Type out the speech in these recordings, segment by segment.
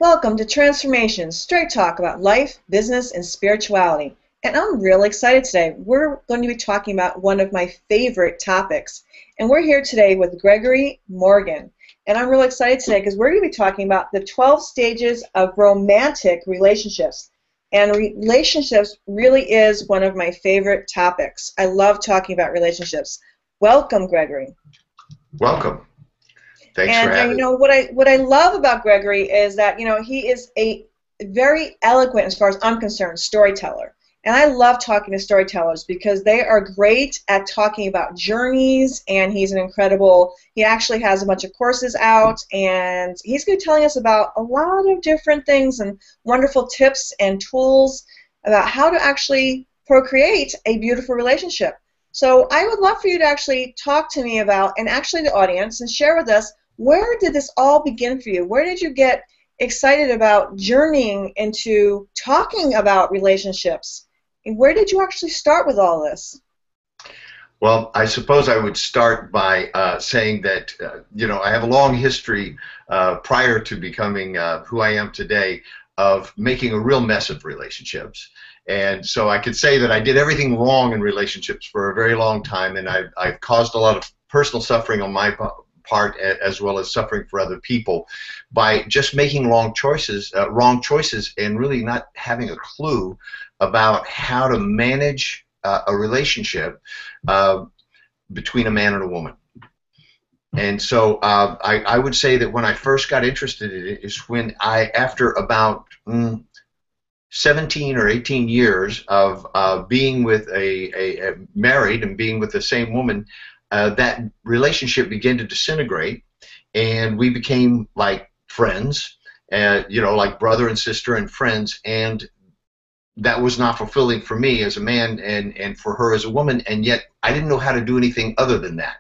Welcome to Transformation, straight talk about life, business, and spirituality. And I'm really excited today. We're going to be talking about one of my favorite topics. And we're here today with Gregory Morgan. And I'm really excited today because we're going to be talking about the 12 stages of romantic relationships. And relationships really is one of my favorite topics. I love talking about relationships. Welcome, Gregory. Welcome. Thanks for having me. What I love about Gregory is that he is a very eloquent, as far as I'm concerned, storyteller. And I love talking to storytellers because they are great at talking about journeys, and he actually has a bunch of courses out, and he's going to be telling us about a lot of different things and wonderful tips and tools about how to actually procreate a beautiful relationship. So I would love for you to actually talk to me about, and actually the audience, and share with us, where did this all begin for you? Where did you get excited about journeying into talking about relationships? And where did you actually start with all this? Well, I suppose I would start by saying that, I have a long history prior to becoming who I am today of making a real mess of relationships. And so I could say that I did everything wrong in relationships for a very long time, and I've caused a lot of personal suffering on my part, as well as suffering for other people, by just making wrong choices, and really not having a clue about how to manage a relationship between a man and a woman. And so I would say that when I first got interested in it is when after about 17 or 18 years of being with a married and being with the same woman, that relationship began to disintegrate, and we became like friends, like brother and sister and friends, and that was not fulfilling for me as a man and for her as a woman, and yet I didn't know how to do anything other than that.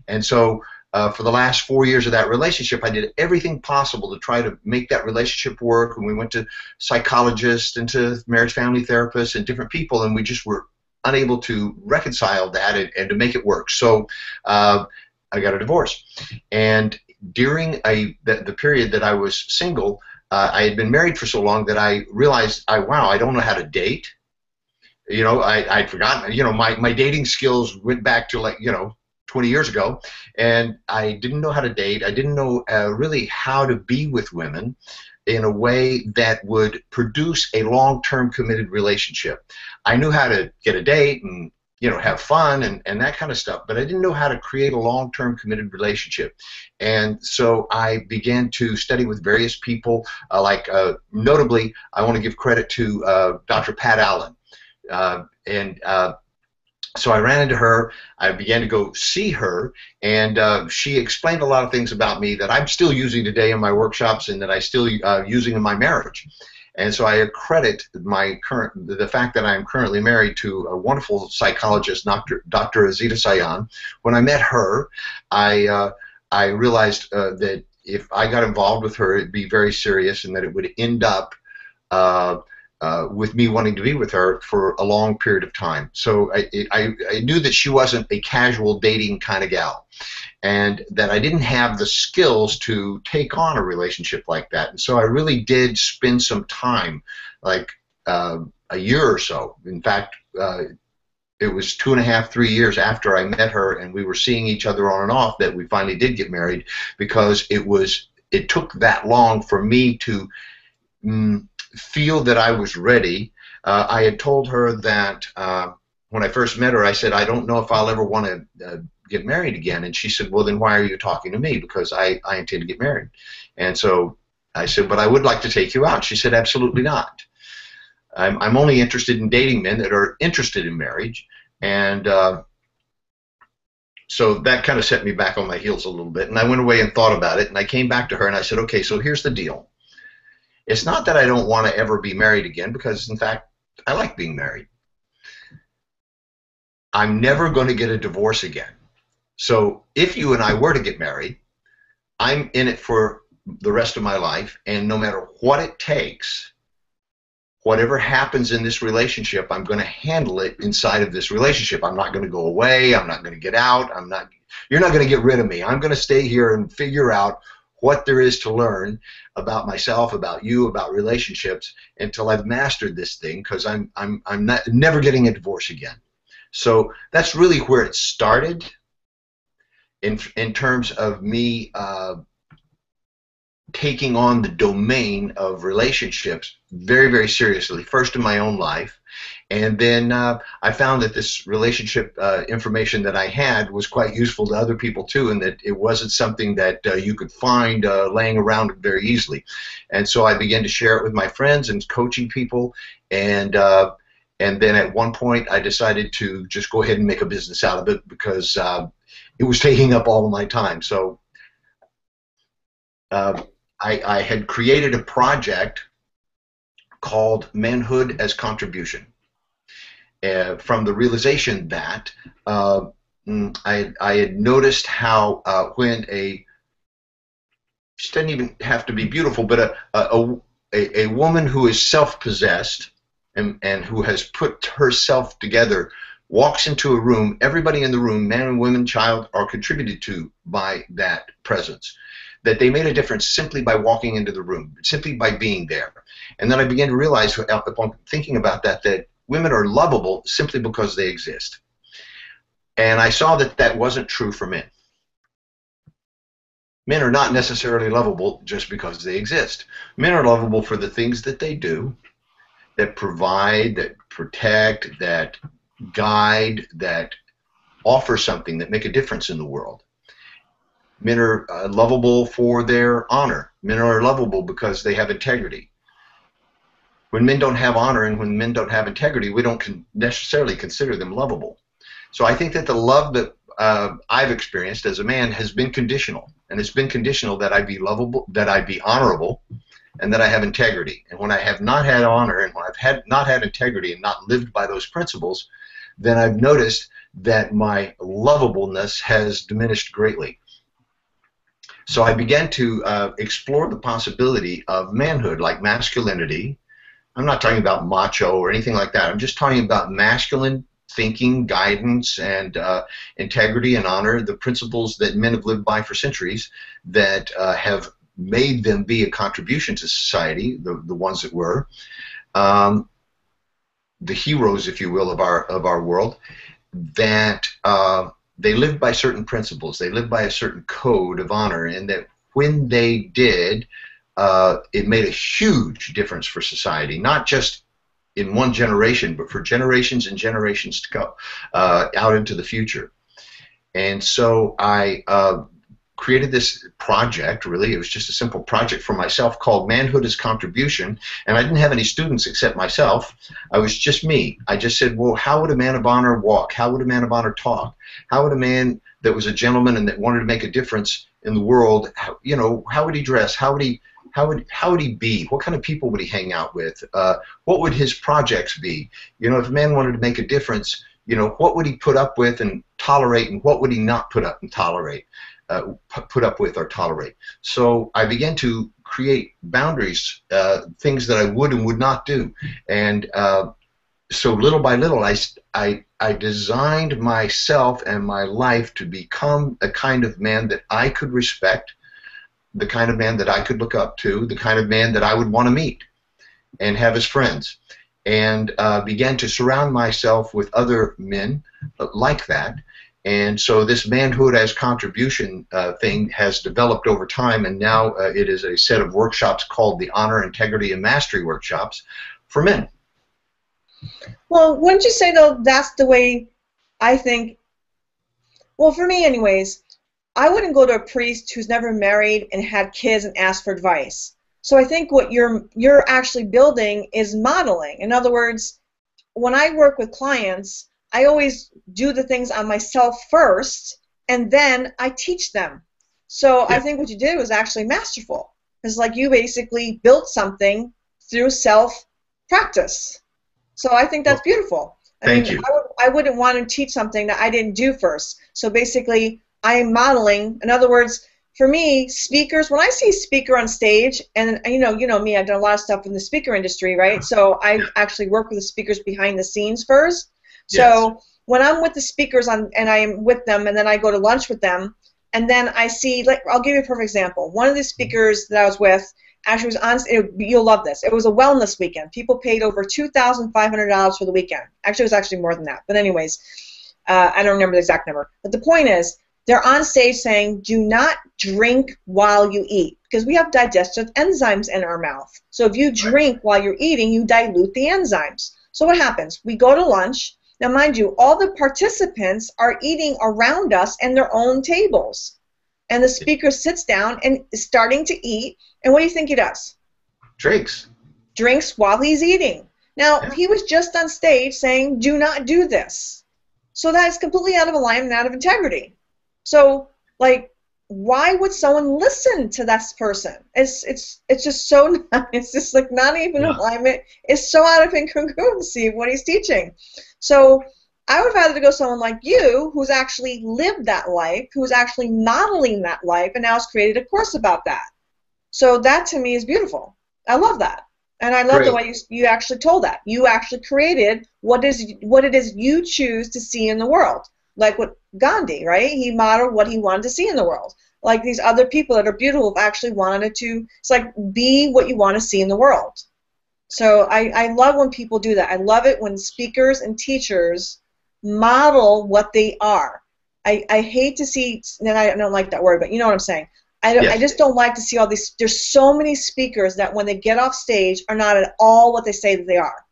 And so for the last 4 years of that relationship, I did everything possible to try to make that relationship work, and we went to psychologists and to marriage family therapists and different people, and we just were unable to reconcile that and to make it work. So I got a divorce. And during the period that I was single, I had been married for so long that I realized, wow, I don't know how to date. I'd forgotten, my dating skills went back to 20 years ago, and I didn't know how to date. I didn't know really how to be with women in a way that would produce a long-term committed relationship. I knew how to get a date and have fun and that kind of stuff, but I didn't know how to create a long-term committed relationship. And so I began to study with various people, notably, I want to give credit to Dr. Pat Allen. So I ran into her, I began to go see her, and she explained a lot of things about me that I'm still using today in my workshops and that I still using in my marriage. And so I accredit the fact that I'm currently married to a wonderful psychologist, Dr. Azita Sayan. When I met her, I realized that if I got involved with her, it'd be very serious, and that it would end up with me wanting to be with her for a long period of time. So I knew that she wasn't a casual dating kind of gal, and that I didn't have the skills to take on a relationship like that. And so I really did spend some time, like a year or so. In fact, it was 2.5, 3 years after I met her and we were seeing each other on and off that we finally did get married, because it took that long for me to feel that I was ready. I had told her that when I first met her, I said, I don't know if I'll ever want to get married again. And she said, well, then why are you talking to me? Because I intend to get married. And so I said, but I would like to take you out. She said, absolutely not. I'm only interested in dating men that are interested in marriage. And so that kind of set me back on my heels a little bit. And I went away and thought about it. And I came back to her and I said, okay, so here's the deal. It's not that I don't want to ever be married again, because, in fact, I like being married. I'm never going to get a divorce again. So if you and I were to get married, I'm in it for the rest of my life, and no matter what it takes, whatever happens in this relationship, I'm going to handle it inside of this relationship. I'm not going to go away. I'm not going to get out. You're not going to get rid of me. I'm going to stay here and figure out what there is to learn about myself, about you, about relationships until I've mastered this thing, because I'm never getting a divorce again. So that's really where it started in terms of me taking on the domain of relationships very, very seriously, first in my own life. And then I found that this relationship information that I had was quite useful to other people too, and that it wasn't something that you could find laying around very easily. And so I began to share it with my friends and coaching people, and then at one point I decided to just go ahead and make a business out of it, because it was taking up all of my time. So I had created a project called Manhood as Contribution, from the realization that I had noticed how when she doesn't even have to be beautiful, but a woman who is self-possessed and who has put herself together walks into a room, everybody in the room, man and woman, child, are contributed to by that presence. That they made a difference simply by walking into the room, simply by being there. And then I began to realize, upon thinking about that, that women are lovable simply because they exist. And I saw that that wasn't true for men. Men are not necessarily lovable just because they exist. Men are lovable for the things that they do, that provide, that protect, that guide, that offer something, that make a difference in the world. Men are lovable for their honor. Men are lovable because they have integrity. When men don't have honor and when men don't have integrity, we don't necessarily consider them lovable. So I think that the love that I've experienced as a man has been conditional, and it's been conditional that I be lovable, that I be honorable, and that I have integrity. And when I have not had honor, and when I've not had integrity and not lived by those principles, then I've noticed that my lovableness has diminished greatly. So I began to explore the possibility of manhood, like masculinity. I'm not talking about macho or anything like that. I'm just talking about masculine thinking, guidance, and integrity and honor, the principles that men have lived by for centuries that have made them be a contribution to society, the ones that were, the heroes, if you will, of our world, that they lived by certain principles. They lived by a certain code of honor, and that when they did, it made a huge difference for society, not just in one generation, but for generations and generations to go out into the future. And so I created this project. Really, it was just a simple project for myself called Manhood as Contribution, and I didn't have any students except myself. I was just me. I just said, well, how would a man of honor walk? How would a man of honor talk? How would a man that was a gentleman and that wanted to make a difference in the world, how would he dress? How would he be? What kind of people would he hang out with? What would his projects be? If a man wanted to make a difference, what would he put up with and tolerate, and what would he not put up and tolerate? Put up with or tolerate. So I began to create boundaries, things that I would and would not do, and so little by little I designed myself and my life to become a kind of man that I could respect, the kind of man that I could look up to, the kind of man that I would want to meet and have as friends, and began to surround myself with other men like that. And so this Manhood as Contribution thing has developed over time, and now it is a set of workshops called the Honor, Integrity, and Mastery Workshops for men. Well, wouldn't you say, though, that's the way I think? Well, for me anyways, I wouldn't go to a priest who's never married and had kids and ask for advice. So I think what you're actually building is modeling. In other words, when I work with clients, I always do the things on myself first, and then I teach them. So yeah. I think what you did was actually masterful. It's like you basically built something through self-practice. So I think that's beautiful. Thank you. I wouldn't want to teach something that I didn't do first. So basically, I am modeling. In other words, for me, speakers, when I see a speaker on stage, and you know me, I've done a lot of stuff in the speaker industry, right? So I actually work with the speakers behind the scenes first. So when I'm with the speakers and I am with them, and then I go to lunch with them, and then I see, like, I'll give you a perfect example. One of the speakers that I was with actually was on, you'll love this. It was a wellness weekend. People paid over $2,500 for the weekend. Actually, it was actually more than that. But anyways, I don't remember the exact number. But the point is, they're on stage saying, do not drink while you eat, because we have digestive enzymes in our mouth. So if you drink while you're eating, you dilute the enzymes. So what happens? We go to lunch. Now, mind you, all the participants are eating around us in their own tables. And the speaker sits down and is starting to eat. And what do you think he does? Drinks. Drinks while he's eating. Now, he was just on stage saying, do not do this. So that is completely out of alignment and out of integrity. So, like, why would someone listen to that person? It's just so not, it's just like not even alignment. It's so out of incongruency of what he's teaching. So I would rather go someone like you who's actually lived that life, who's actually modeling that life, and now has created a course about that. So that to me is beautiful. I love that. And I love the way you actually told that. You actually created what it is you choose to see in the world. Like with Gandhi, right? He modeled what he wanted to see in the world. Like these other people that are beautiful have actually wanted to, it's like, be what you want to see in the world. So I love when people do that. I love it when speakers and teachers model what they are. I hate to see, and I don't like that word, but you know what I'm saying. I just don't like to see all these, there's so many speakers that when they get off stage are not at all what they say that they are.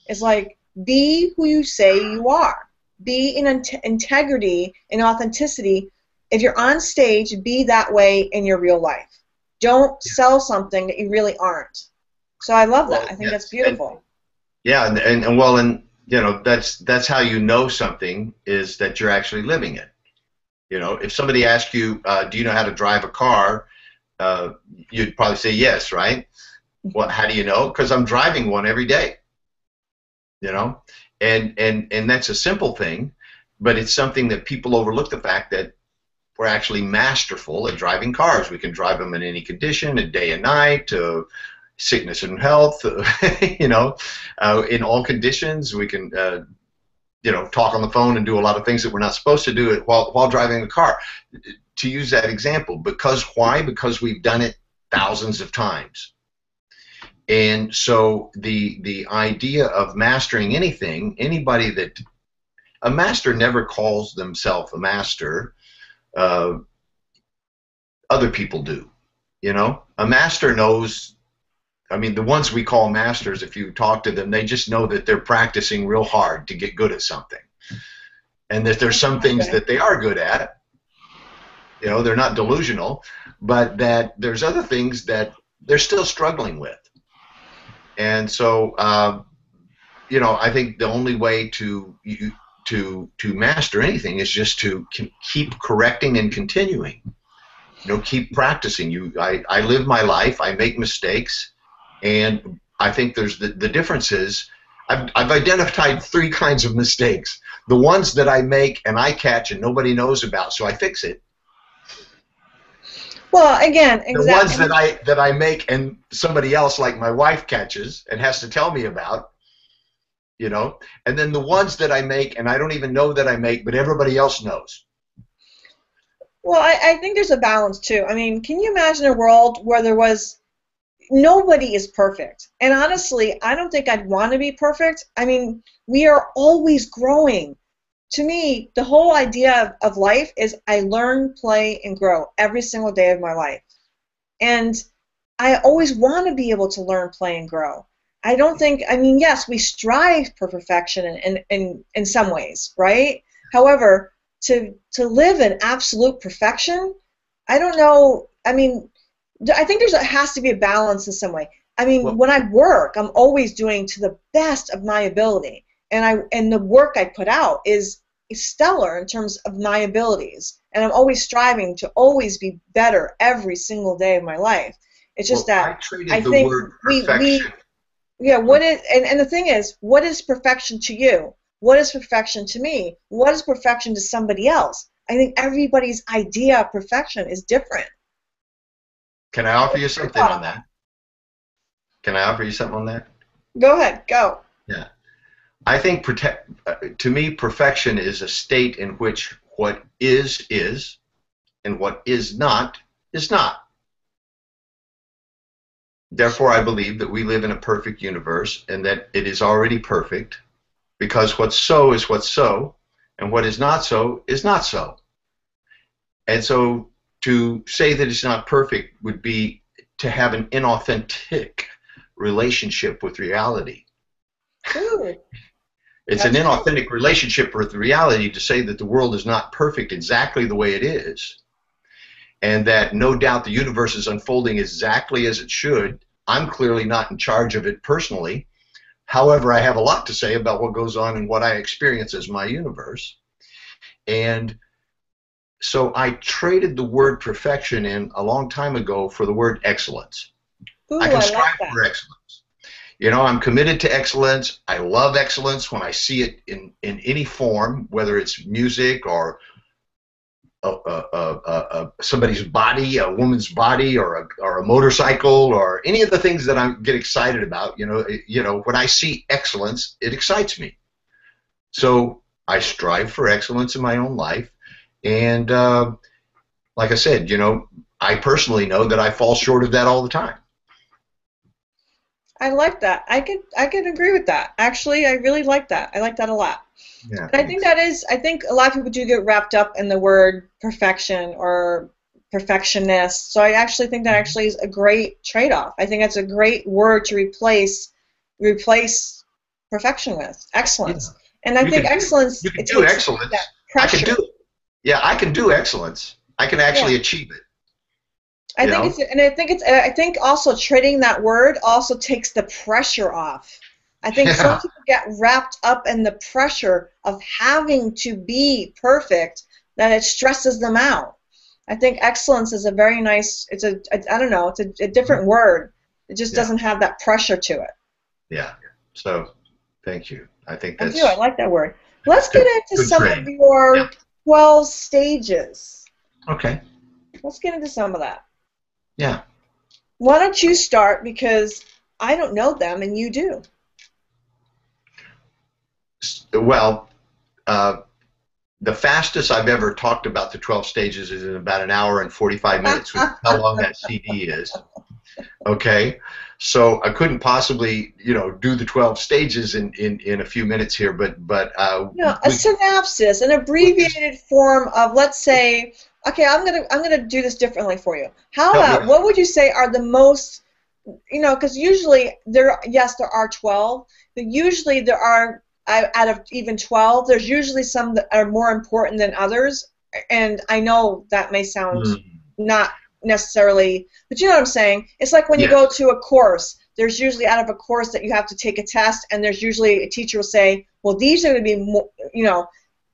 It's like, be who you say you are. Be in integrity and authenticity. If you're on stage, be that way in your real life. Don't sell something that you really aren't. So I love that. I think that's beautiful. And you know, that's how you know something is that you're actually living it. You know, if somebody asks you, do you know how to drive a car, you'd probably say yes, right? Well, how do you know? Because I'm driving one every day. You know, and that's a simple thing, but it's something that people overlook, the fact that we're actually masterful at driving cars. We can drive them in any condition, at day and night, sickness and health, you know, in all conditions. We can, you know, talk on the phone and do a lot of things that we're not supposed to do while driving a car. To use that example, because why? Because we've done it thousands of times. And so the idea of mastering anything, anybody that, a master never calls themselves a master. Other people do, you know. A master knows, I mean, the ones we call masters, if you talk to them, they just know that they're practicing real hard to get good at something. And that there's some things that they are good at, you know, they're not delusional, but that there's other things that they're still struggling with. And so, you know, I think the only way to master anything is just to keep correcting and continuing. You know, keep practicing. I live my life. I make mistakes, and I think there's the difference is I've identified 3 kinds of mistakes. The ones that I make and I catch and nobody knows about, so I fix it. Well, again, exactly. The ones that I make and somebody else, like my wife, catches and has to tell me about, you know, and then the ones that I make and I don't even know that I make, but everybody else knows. Well, I think there's a balance too. I mean, can you imagine a world where nobody is perfect? And honestly, I don't think I'd want to be perfect. I mean, we are always growing. To me, the whole idea of life is I learn, play, and grow every single day of my life. And I always want to be able to learn, play, and grow. I don't think, I mean, yes, we strive for perfection in some ways, right? However, to live in absolute perfection, I don't know, I mean, I think there has to be a balance in some way. I mean, when I work, I'm always doing to the best of my ability. And the work I put out is stellar in terms of my abilities, and I'm always striving to always be better every single day of my life. It's just that I think what is and the thing is, what is perfection to you? What is perfection to me? What is perfection to somebody else? I think everybody's idea of perfection is different. Can I offer you something on that? Can I offer you something on that? Go ahead, go. Yeah. I think to me, perfection is a state in which what is, and what is not is not. Therefore, I believe that we live in a perfect universe and that it is already perfect, because what's so is what's so, and what is not so is not so. And so to say that it's not perfect would be to have an inauthentic relationship with reality. Ooh, It's an inauthentic relationship with reality to say that the world is not perfect exactly the way it is, and that no doubt the universe is unfolding exactly as it should. I'm clearly not in charge of it personally. However, I have a lot to say about what goes on and what I experience as my universe. And so I traded the word perfection in a long time ago for the word excellence. ooh, I can I strive like that. for excellence. You know, I'm committed to excellence. I love excellence when I see it in any form, whether it's music or somebody's body, a woman's body, or a motorcycle, or any of the things that I get excited about. You know, when I see excellence, it excites me. So I strive for excellence in my own life, and like I said, you know, I personally know that I fall short of that all the time. I like that. I could agree with that. Actually, I really like that. I like that a lot. Yeah, And I think a lot of people do get wrapped up in the word perfection or perfectionist. So I actually think that actually is a great trade-off. I think that's a great word to replace perfection with excellence. yeah. And I think excellence, You can it do takes excellence. that I can pressure. do it. Yeah, I can do excellence. I can Yeah. actually achieve it. I You think know. I think also trading that word also takes the pressure off. I think some Yeah. people get wrapped up in the pressure of having to be perfect that it stresses them out. I think excellence is a very nice, I don't know, it's a different word. It just Yeah. doesn't have that pressure to it. Yeah. So, thank you. I think I do, I that's like that word. Let's get good. into Good some of trade. Yeah. your 12 stages. Okay. Let's get into some of that. Yeah. Why don't you start because I don't know them and you do. Well, uh, the fastest I've ever talked about the 12 stages is in about an hour and 45 minutes, which is how long that CD is. Okay. So I couldn't possibly, you know, do the 12 stages in a few minutes here, but No, a we synopsis, an we can abbreviated form of, let's say, okay, I'm gonna do this differently for you. How help me about out. what would you say are the most, because usually there are 12, but usually there are out of even 12, there's usually some that are more important than others, and I know that may sound Hmm. not necessarily, but you know what I'm saying? It's like when you Yes. go to a course, there's usually out of a course that you have to take a test, and there's usually a teacher will say, well, these are going to be more,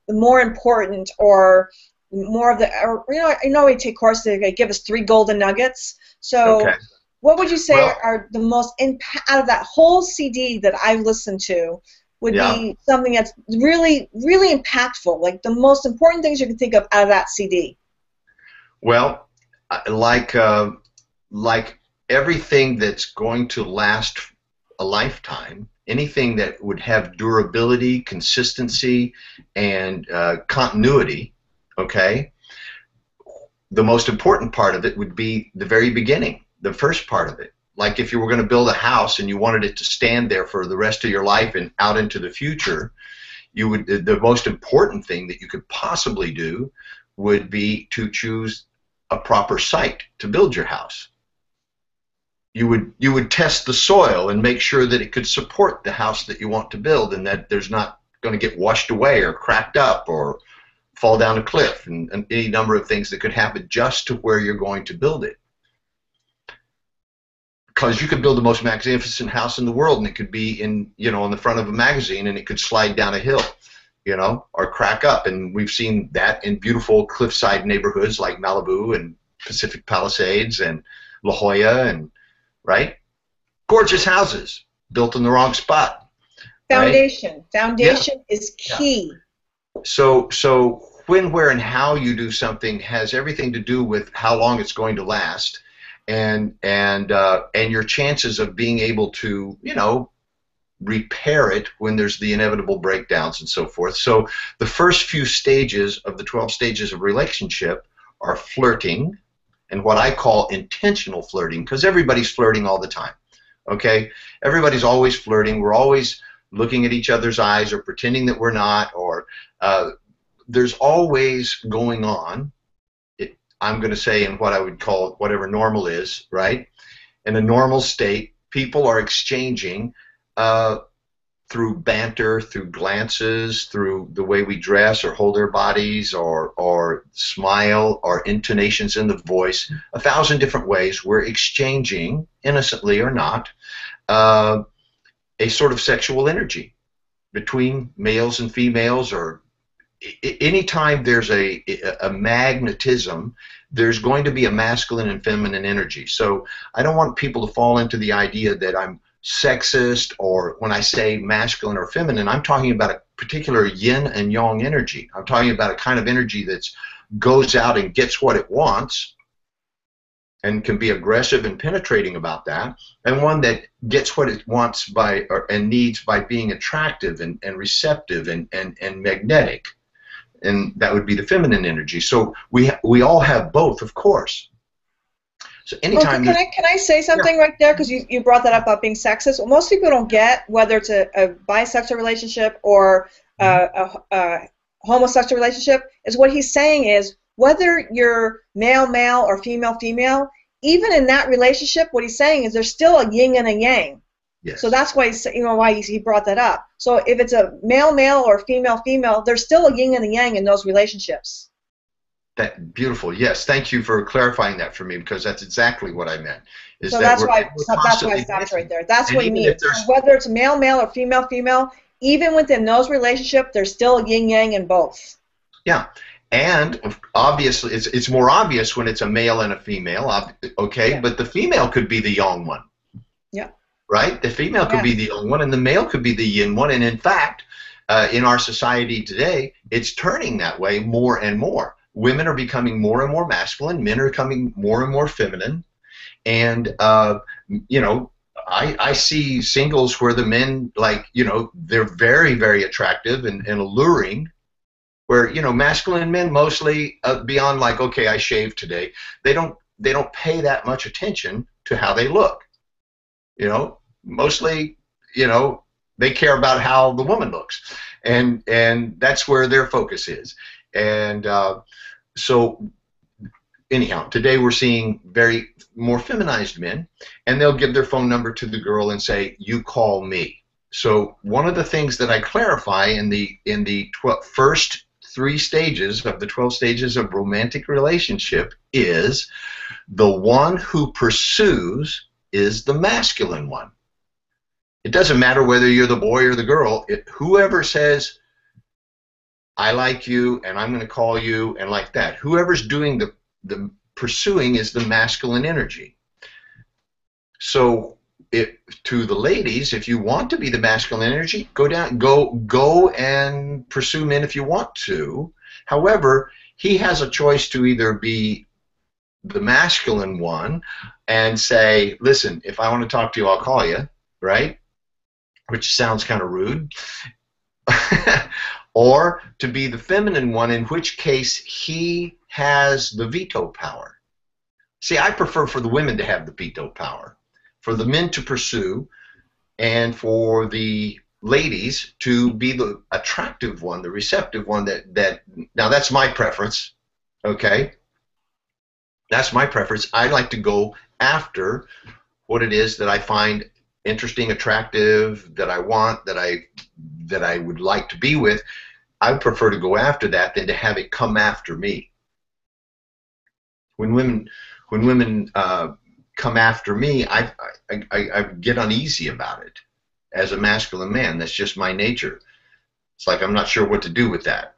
the more important or more of the, or, we take courses, they give us 3 golden nuggets. So Okay. what would you say Well, are the most impact out of that whole CD that I've listened to would yeah. be something that's really, really impactful, like the most important things you can think of out of that CD? Well, like everything that's going to last a lifetime, anything that would have durability, consistency, and continuity, okay, the most important part of it would be the very beginning, the first part of it. Like if you were going to build a house and you wanted it to stand there for the rest of your life and out into the future, you would the most important thing that you could possibly do would be to choose a proper site to build your house. You would test the soil and make sure that it could support the house that you want to build and that there's not going to get washed away or cracked up or fall down a cliff and any number of things that could happen just to where you're going to build it. Because you could build the most magnificent house in the world and it could be on the front of a magazine and it could slide down a hill, or crack up. And we've seen that in beautiful cliffside neighborhoods like Malibu and Pacific Palisades and La Jolla and, right? Gorgeous houses built in the wrong spot, right? Foundation. Yeah, Foundation is yeah. key. So when, where, and how you do something has everything to do with how long it's going to last, and your chances of being able to repair it when there's the inevitable breakdowns and so forth. So the first few stages of the 12 stages of relationship are flirting, and what I call intentional flirting, because everybody's flirting all the time. Okay? Everybody's always flirting. We're always looking at each other's eyes or pretending that we're not, or there's always going on, I'm going to say, in what I would call whatever normal is, right? In a normal state, people are exchanging through banter, through glances, through the way we dress or hold our bodies or smile or intonations in the voice, 1,000 different ways we're exchanging, innocently or not, a sort of sexual energy between males and females, or anytime there's a magnetism, there's going to be a masculine and feminine energy. So I don't want people to fall into the idea that I'm sexist, or when I say masculine or feminine, I'm talking about a particular yin and yang energy. I'm talking about a kind of energy that goes out and gets what it wants and can be aggressive and penetrating about that, and one that gets what it wants and needs by being attractive and receptive and magnetic. And that would be the feminine energy. So we all have both, of course. So anytime can I say something right there, because you brought that up about being sexist? Well, most people don't get whether it's a bisexual relationship or a homosexual relationship. Is what he's saying is whether you're male or female, even in that relationship, what he's saying is there's still a yin and a yang. Yes. So that's why he brought that up. So if it's a male or female, there's still a yin and a yang in those relationships. That beautiful. Yes, thank you for clarifying that for me, because that's exactly what I meant. So that's why I stopped right there. That's what he means. So whether it's male or female, even within those relationships, there's still a yin yang in both. Yeah. And obviously, it's more obvious when it's a male and a female, okay? Yeah. But the female could be the yang one. Yeah. Right? The female could be the yang one, and the male could be the yin one. And in fact, in our society today, it's turning that way more and more. Women are becoming more and more masculine. Men are becoming more and more feminine. And, I see singles where the men, they're very, very attractive and alluring, where, masculine men mostly, beyond okay, I shaved today, they don't pay that much attention to how they look. Mostly, they care about how the woman looks, and that's where their focus is. And so anyhow, today we're seeing more feminized men, and they'll give their phone number to the girl and say, "You call me." So one of the things that I clarify in the first 3 stages of the 12 stages of romantic relationship is the one who pursues is the masculine one. It doesn't matter whether you're the boy or the girl. Whoever says, "I like you and I'm going to call you," and like that, whoever's doing the pursuing is the masculine energy. So to the ladies, if you want to be the masculine energy, go and pursue men if you want to. However, he has a choice to either be the masculine one and say, "Listen, if I want to talk to you, I'll call you," right? Which sounds kind of rude. Or to be the feminine one, in which case he has the veto power. See, I prefer for the women to have the veto power, for the men to pursue, and for the ladies to be the attractive one, the receptive one. Now that's my preference, okay? That's my preference. I like to go after what it is that I find interesting, attractive, that I want, that I would like to be with. I would prefer to go after that than to have it come after me. When women come after me, I get uneasy about it. As a masculine man, that's just my nature. It's like I'm not sure what to do with that.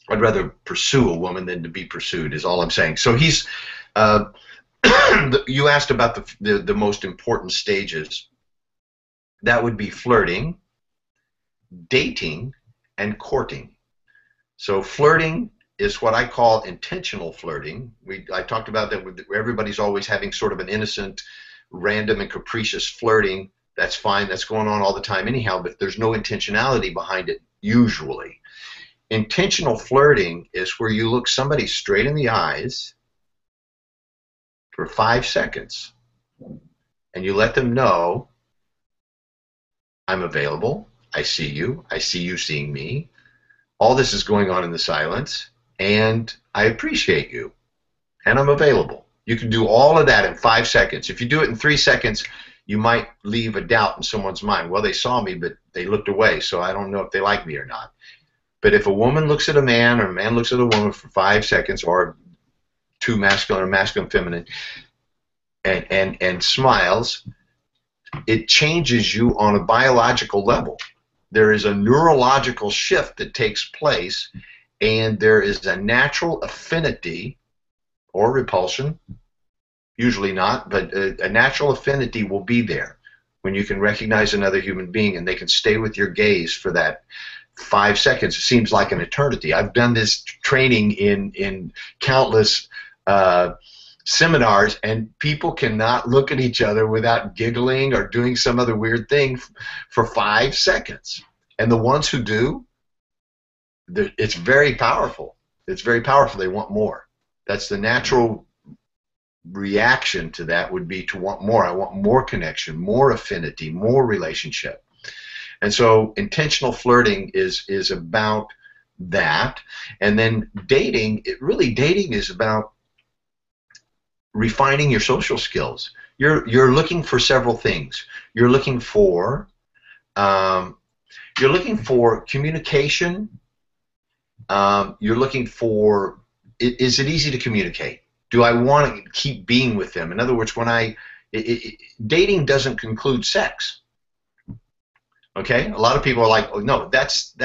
I'd rather pursue a woman than to be pursued, is all I'm saying. So he's you asked about the most important stages. That would be flirting, dating, and courting. So flirting is what I call intentional flirting. I talked about that. Everybody's always having sort of an innocent, random, and capricious flirting. That's fine. That's going on all the time anyhow, but there's no intentionality behind it usually. Intentional flirting is where you look somebody straight in the eyes for 5 seconds and you let them know, I'm available, I see you seeing me, all this is going on in the silence, and I appreciate you, and I'm available. You can do all of that in 5 seconds. If you do it in 3 seconds, you might leave a doubt in someone's mind. Well, they saw me, but they looked away, so I don't know if they like me or not. But if a woman looks at a man or a man looks at a woman for 5 seconds, or two masculine or masculine feminine, and smiles, it changes you on a biological level. There is a neurological shift that takes place, and there is a natural affinity or repulsion, usually not, but a natural affinity will be there when you can recognize another human being and they can stay with your gaze for that 5 seconds. It seems like an eternity. I've done this training in countless seminars, and people cannot look at each other without giggling or doing some other weird thing for 5 seconds. And the ones who do, it's very powerful. It's very powerful. They want more. That's the natural reaction to that, would be to want more. I want more connection, more affinity, more relationship. And so intentional flirting is about that. And then dating, dating is about refining your social skills. You're looking for several things. You're looking for communication. You're looking for, is it easy to communicate? Do I want to keep being with them? In other words, when dating doesn't conclude sex. Okay, a lot of people are like, oh no, that's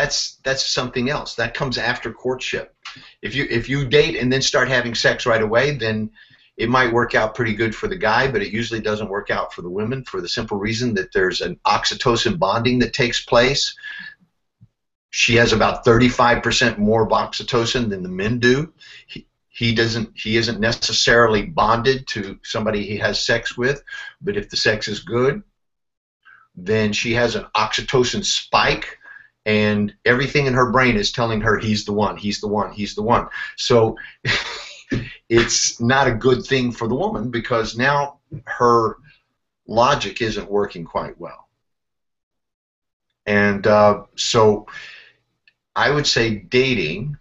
something else. That comes after courtship. If you date and then start having sex right away, then it might work out pretty good for the guy, but it usually doesn't work out for the women, for the simple reason that there's an oxytocin bonding that takes place. She has about 35% more oxytocin than the men do. He isn't necessarily bonded to somebody he has sex with, but if the sex is good, then she has an oxytocin spike, and everything in her brain is telling her he's the one, he's the one, he's the one. So it's not a good thing for the woman, because now her logic isn't working quite well. And so I would say dating,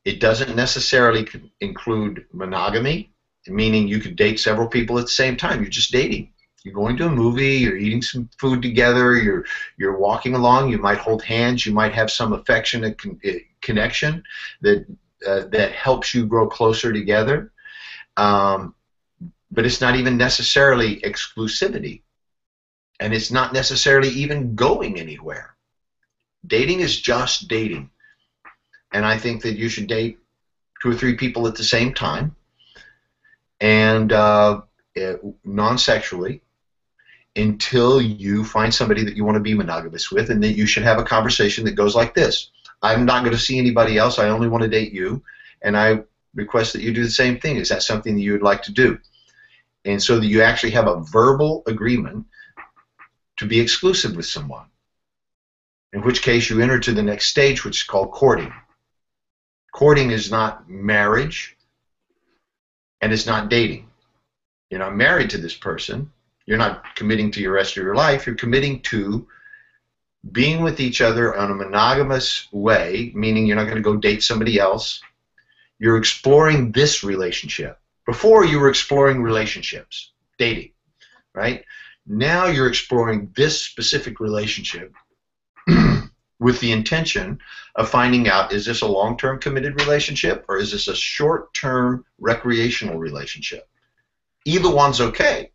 it doesn't necessarily include monogamy, meaning you could date several people at the same time. You're just dating. You're going to a movie, you're eating some food together, you're walking along, you might hold hands, you might have some affectionate connection that helps you grow closer together. But it's not even necessarily exclusivity. And it's not necessarily even going anywhere. Dating is just dating. And I think that you should date 2 or 3 people at the same time, and non-sexually, until you find somebody that you want to be monogamous with, and that you should have a conversation that goes like this: I'm not going to see anybody else, I only want to date you, and I request that you do the same thing. Is that something that you would like to do? And so that you actually have a verbal agreement to be exclusive with someone, in which case you enter to the next stage, which is called courting. Courting is not marriage, and it's not dating. You're not married to this person. You're not committing to your rest of your life. You're committing to being with each other on a monogamous way, meaning you're not going to go date somebody else. You're exploring this relationship. Before, you were exploring relationships, dating, right? Now you're exploring this specific relationship with the intention of finding out, is this a long-term committed relationship, or is this a short-term recreational relationship? Either one's okay.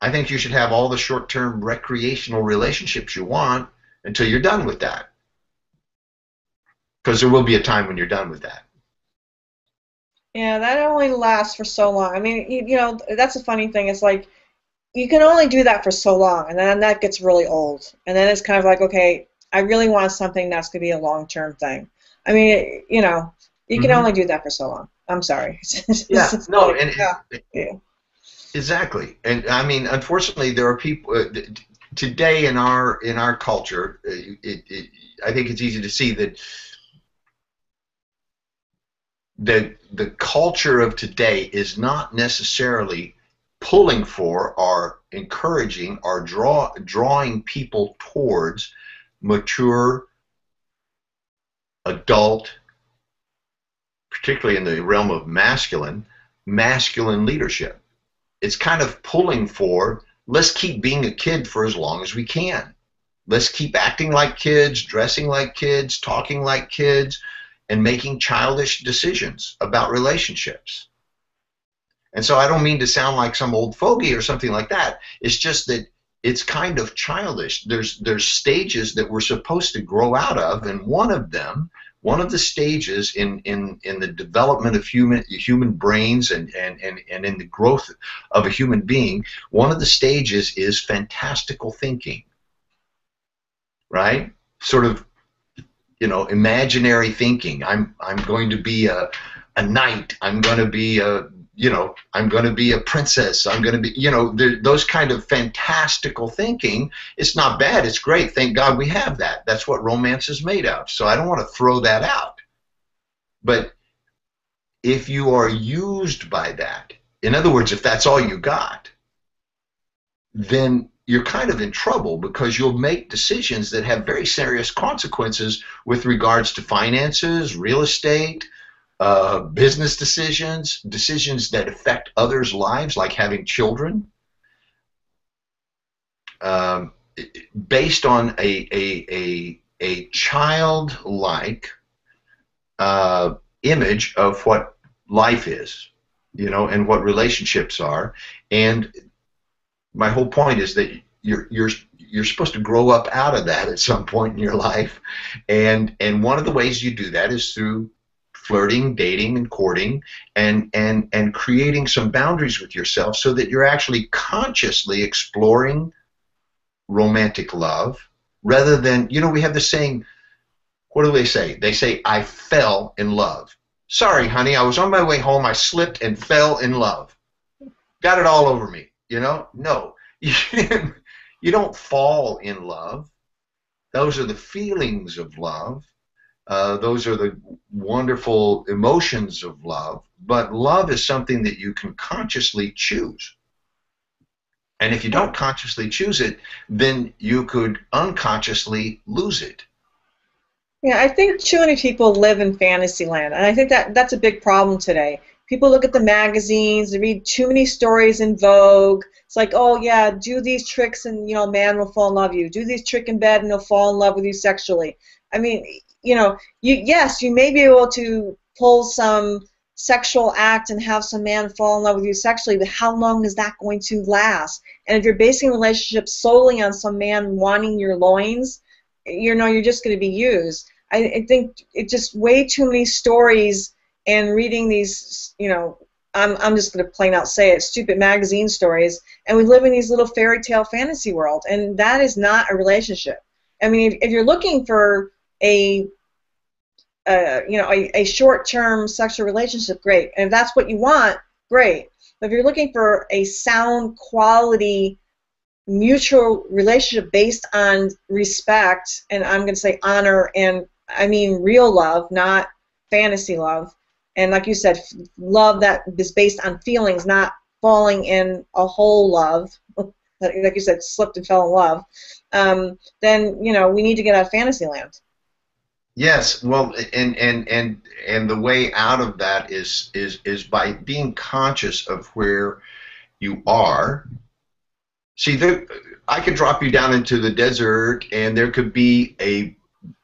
I think you should have all the short-term recreational relationships you want until you're done with that. Because there will be a time when you're done with that. Yeah, that only lasts for so long. I mean, you know, that's a funny thing. It's like, you can only do that for so long, and then that gets really old. And then it's kind of like, okay, I really want something that's going to be a long-term thing. I mean, you know, you can only do that for so long. I'm sorry. Yeah, no, like, and exactly. And I mean, unfortunately, there are people. today in our culture, I think it's easy to see that the culture of today is not necessarily pulling for or encouraging or drawing people towards mature adult, particularly in the realm of masculine leadership. It's kind of pulling for, let's keep being a kid for as long as we can. Let's keep acting like kids, dressing like kids, talking like kids, and making childish decisions about relationships. And so I don't mean to sound like some old fogey or something like that. It's just that it's kind of childish. There's stages that we're supposed to grow out of, and one of the stages in the development of human brains and in the growth of a human being, one of the stages is fantastical thinking, right? Sort of, imaginary thinking. I'm going to be a knight. I'm going to be I'm going to be a princess. I'm going to be, those kind of fantastical thinking. It's not bad. It's great. Thank God we have that. That's what romance is made of. So I don't want to throw that out. But if you are used by that, in other words, if that's all you got, then you're kind of in trouble, because you'll make decisions that have very serious consequences with regards to finances, real estate, business decisions that affect others' lives, like having children, based on a childlike image of what life is, and what relationships are. And my whole point is that you're supposed to grow up out of that at some point in your life, and one of the ways you do that is through flirting, dating, and courting, and creating some boundaries with yourself, so that you're actually consciously exploring romantic love, rather than, we have this saying, what do they say? They say, I fell in love. Sorry, honey, I was on my way home, I slipped and fell in love. Got it all over me, No, you don't fall in love. Those are the feelings of love. Those are the wonderful emotions of love. But love is something that you can consciously choose. And if you don't consciously choose it, then you could unconsciously lose it. Yeah, I think too many people live in fantasy land, and I think that's a big problem today. People look at the magazines, they read too many stories in Vogue. It's like, oh yeah, do these tricks and a man will fall in love with you. Do these tricks in bed and he'll fall in love with you sexually. I mean, yes, you may be able to pull some sexual act and have some man fall in love with you sexually, but how long is that going to last? And if you're basing a relationship solely on some man wanting your loins, you're just going to be used. I think it's just way too many stories, and reading these, I'm just going to plain out say it, stupid magazine stories, and we live in these little fairy tale fantasy world, and that is not a relationship. I mean, if you're looking for a short-term sexual relationship, great. And if that's what you want, great. But if you're looking for a sound, quality, mutual relationship based on respect, and I'm going to say honor, and I mean real love, not fantasy love, and like you said, love that is based on feelings, not falling in a whole love, like you said, slipped and fell in love, then we need to get out of fantasy land. Yes, well, and the way out of that is by being conscious of where you are. See, I could drop you down into the desert, and there could be a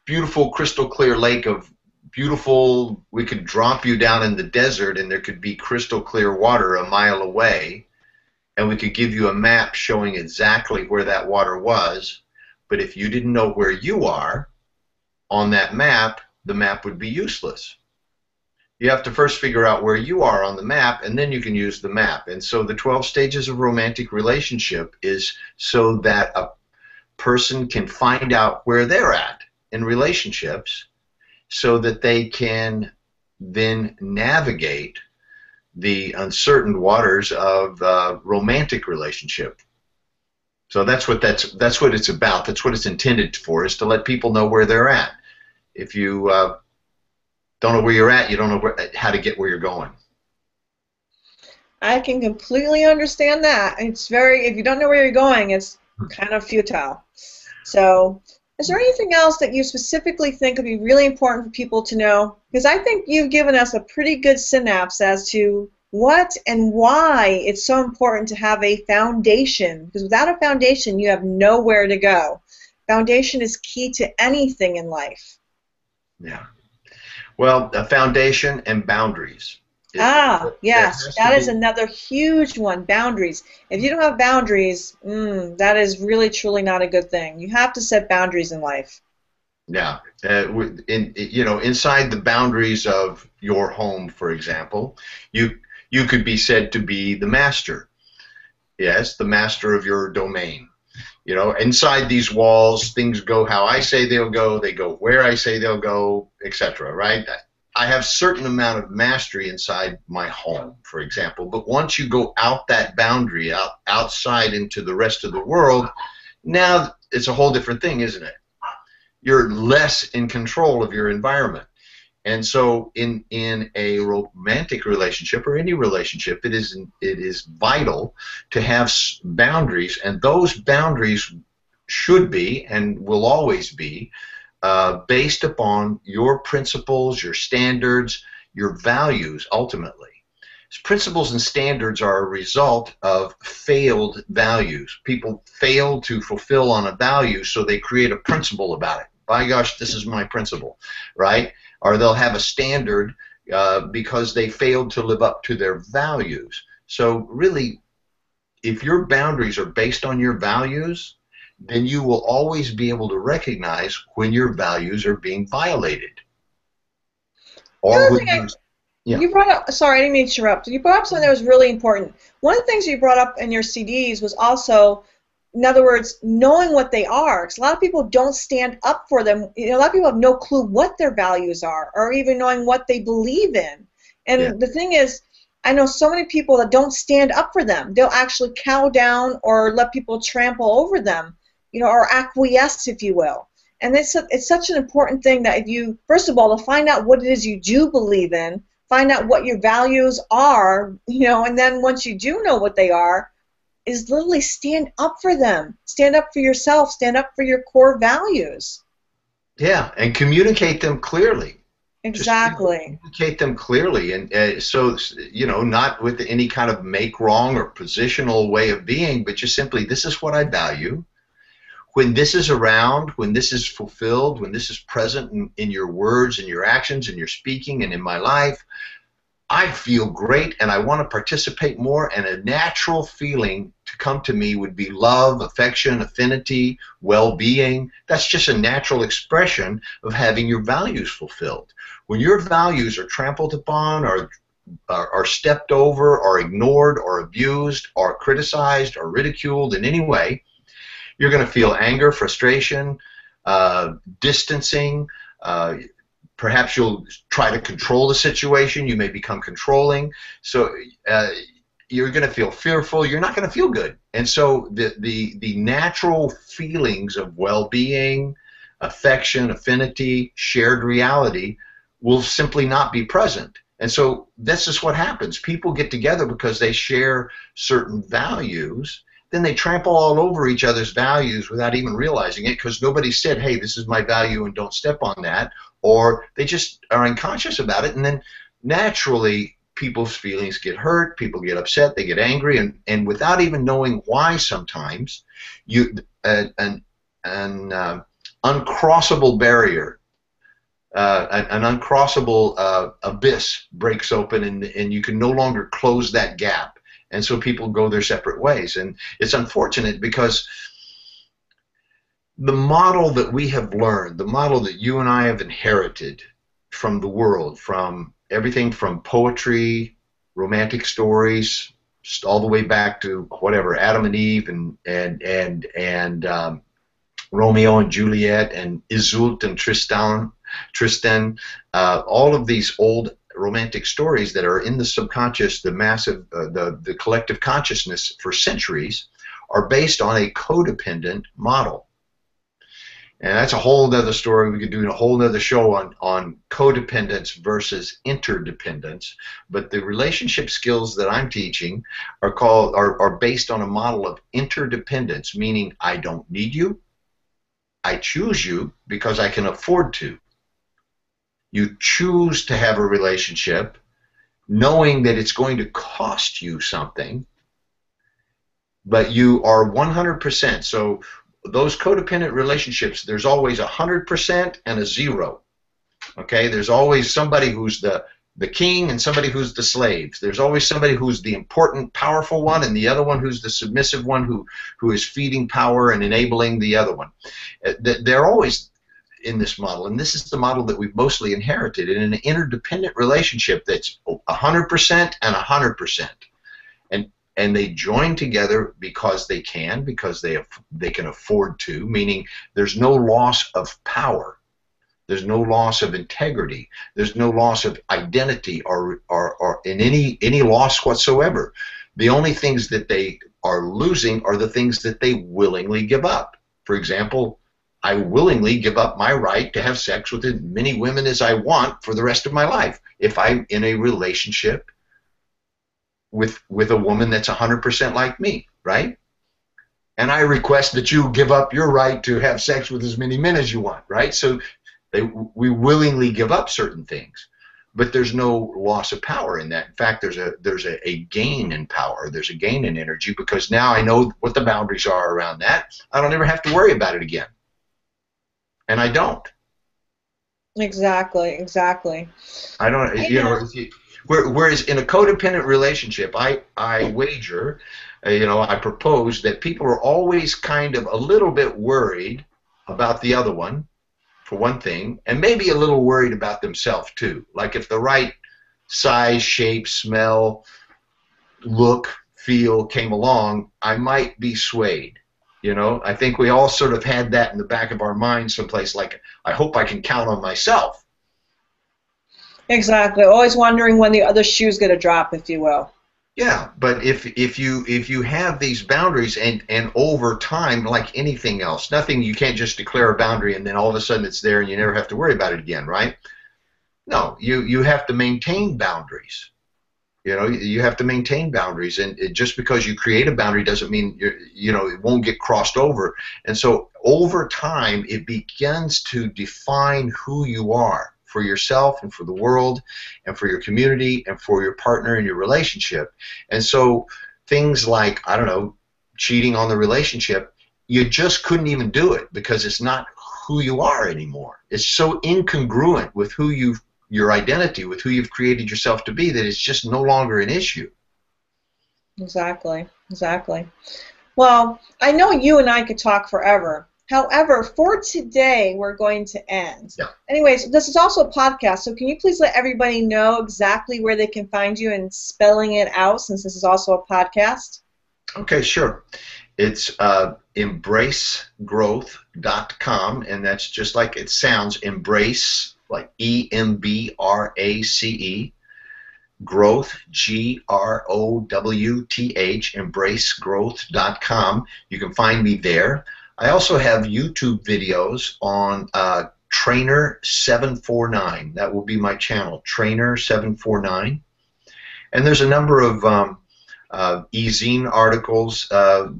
beautiful crystal clear lake of beautiful. We could drop you down in the desert, and there could be crystal clear water a mile away, and we could give you a map showing exactly where that water was. But if you didn't know where you are on that map, the map would be useless. You have to first figure out where you are on the map, and then you can use the map. And so the 12 stages of romantic relationship is so that a person can find out where they're at in relationships, so that they can then navigate the uncertain waters of romantic relationship. So that's what it's about. That's what it's intended for, is to let people know where they're at. If you don't know where you're at, you don't know how to get where you're going. I can completely understand that. It's very, if you don't know where you're going, it's kind of futile. So, is there anything else that you specifically think would be really important for people to know? Because I think you've given us a pretty good synapse as to what and why it's so important to have a foundation. Because without a foundation, you have nowhere to go. Foundation is key to anything in life. Yeah. Well, a foundation and boundaries. Yes, that is another huge one, boundaries. If you don't have boundaries, that is really, truly not a good thing. You have to set boundaries in life. Yeah. Inside the boundaries of your home, for example, you could be said to be the master. Yes, the master of your domain. Inside these walls, things go how I say they'll go, they go where I say they'll go, etc., right? I have a certain amount of mastery inside my home, for example, but once you go out that boundary, outside into the rest of the world, now it's a whole different thing, isn't it? You're less in control of your environment. And so in a romantic relationship or any relationship, it is vital to have boundaries, and those boundaries should be and will always be based upon your principles, your standards, your values, ultimately. Principles and standards are a result of failed values. People fail to fulfill on a value, so they create a principle about it. By gosh, this is my principle, right? Or they'll have a standard because they failed to live up to their values. So really, if your boundaries are based on your values, then you will always be able to recognize when your values are being violated. Or when you brought up, sorry, I didn't mean to interrupt. You brought up something that was really important. One of the things you brought up in your CDs was also, in other words, knowing what they are. Because a lot of people don't stand up for them. A lot of people have no clue what their values are, or even knowing what they believe in. And the thing is, I know so many people that don't stand up for them. They'll actually cow down or let people trample over them, or acquiesce, if you will. And it's such an important thing that if you, first of all, to find out what it is you do believe in, find out what your values are, and then once you do know what they are, is literally stand up for them. Stand up for yourself. Stand up for your core values. Yeah, and communicate them clearly. Exactly. Just communicate them clearly, and so not with any kind of make wrong or positional way of being, but just simply, this is what I value. When this is around, when this is fulfilled, when this is present in your words and your actions and your speaking and in my life, I feel great and I want to participate more, and a natural feeling to come to me would be love, affection, affinity, well-being. That's just a natural expression of having your values fulfilled. When your values are trampled upon or are stepped over or ignored or abused or criticized or ridiculed in any way, you're going to feel anger, frustration, distancing. Perhaps you'll try to control the situation. You may become controlling. So you're going to feel fearful. You're not going to feel good. And so the natural feelings of well-being, affection, affinity, shared reality will simply not be present. And so this is what happens. People get together because they share certain values. Then they trample all over each other's values without even realizing it, because nobody said, hey, this is my value and don't step on that. Or they just are unconscious about it, and then naturally people's feelings get hurt, people get upset, they get angry, and without even knowing why sometimes, an uncrossable barrier, an uncrossable abyss breaks open, and you can no longer close that gap. And so people go their separate ways. And it's unfortunate because the model that we have learned, the model that you and I have inherited from the world, from everything from poetry, romantic stories, all the way back to whatever, Adam and Eve and Romeo and Juliet and Iseult and Tristan, all of these old romantic stories that are in the subconscious, the massive, the collective consciousness for centuries, are based on a codependent model. And that's a whole other story. We could do a whole other show on codependence versus interdependence. But the relationship skills that I'm teaching are based on a model of interdependence, meaning I don't need you. I choose you because I can afford to. You choose to have a relationship knowing that it's going to cost you something, but you are 100%. So those codependent relationships, there's always 100% and a 0. Okay, there's always somebody who's the king and somebody who's the slave. There's always somebody who's the important, powerful one, and the other one who's the submissive one who is feeding power and enabling the other one. They're always in this model, and this is the model that we've mostly inherited in an interdependent relationship that's 100% and 100%. And they join together because they can afford to, meaning there's no loss of power. There's no loss of integrity. There's no loss of identity or in any loss whatsoever. The only things that they are losing are the things that they willingly give up. For example, I willingly give up my right to have sex with as many women as I want for the rest of my life if I'm in a relationship with a woman that's 100% like me, right? And I request that you give up your right to have sex with as many men as you want, right? So we willingly give up certain things, but there's no loss of power in that. In fact, there's a gain in power. There's a gain in energy because now I know what the boundaries are around that. I don't ever have to worry about it again, and I don't. Exactly. I don't. Whereas in a codependent relationship, I wager, I propose that people are always kind of a little bit worried about the other one, for one thing, and maybe a little worried about themselves too. Like if the right size, shape, smell, look, feel came along, I might be swayed. I think we all sort of had that in the back of our mind someplace, like I hope I can count on myself. Exactly. Always wondering when the other shoe's going to drop, if you will. Yeah, but if you have these boundaries and over time, like anything else, you can't just declare a boundary and then all of a sudden it's there and you never have to worry about it again, right? No, you have to maintain boundaries. You have to maintain boundaries, and just because you create a boundary doesn't mean it won't get crossed over. And so over time, it begins to define who you are for yourself and for the world and for your community and for your partner in your relationship. And so things like, I don't know, cheating on the relationship, you just couldn't even do it because it's not who you are anymore. It's so incongruent with your identity, with who you've created yourself to be, that it's just no longer an issue. Exactly. Well, I know you and I could talk forever. However, for today, we're going to end. Yeah. Anyways, this is also a podcast, so can you please let everybody know exactly where they can find you and spelling it out, since this is also a podcast? Okay, sure. It's embracegrowth.com, and that's just like it sounds, embrace, like EMBRACE, growth, GROWTH, embracegrowth.com. You can find me there. I also have YouTube videos on Trainer749. That will be my channel, Trainer749. And there's a number of e-zine articles.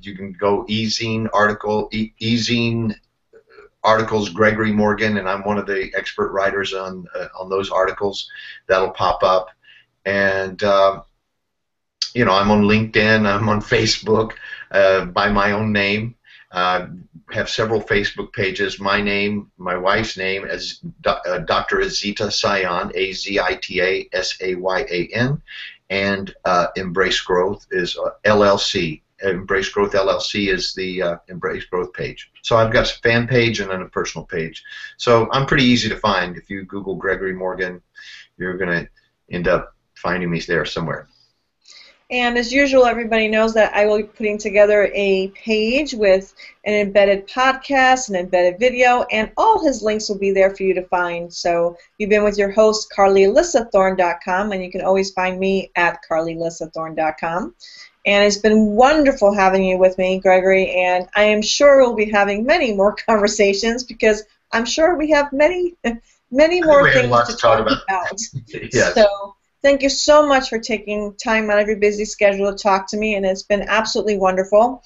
You can go e-zine articles, Gregory Morgan, and I'm one of the expert writers on those articles. That'll pop up. And, I'm on LinkedIn. I'm on Facebook by my own name. Have several Facebook pages. My name, my wife's name, as Dr. Azita Sayan, AZITA SAYAN, and Embrace Growth is LLC. Embrace Growth LLC is the Embrace Growth page. So I've got a fan page and then a personal page. So I'm pretty easy to find. If you Google Gregory Morgan, you're going to end up finding me there somewhere. And as usual, everybody knows that I will be putting together a page with an embedded podcast, an embedded video, and all his links will be there for you to find. So you've been with your host, CarlyAlyssaThorne.com, and you can always find me at CarlyAlyssaThorne.com. And it's been wonderful having you with me, Gregory, and I am sure we'll be having many more conversations because I'm sure we have many, many more things to talk about. Yes. So thank you so much for taking time out of your busy schedule to talk to me, and it's been absolutely wonderful.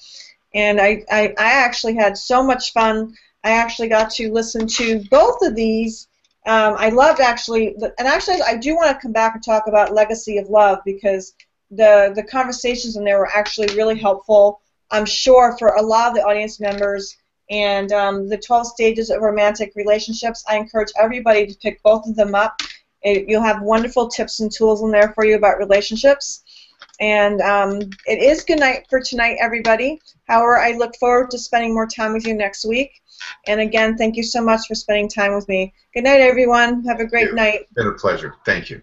And I actually had so much fun. I actually got to listen to both of these. I loved actually, and actually I do want to come back and talk about Legacy of Love because the conversations in there were actually really helpful, I'm sure, for a lot of the audience members. And the 12 stages of romantic relationships, I encourage everybody to pick both of them up. You'll have wonderful tips and tools in there for you about relationships. And it is good night for tonight, everybody. However, I look forward to spending more time with you next week. And again, thank you so much for spending time with me. Good night, everyone. Have a great night. It's been a pleasure. Thank you.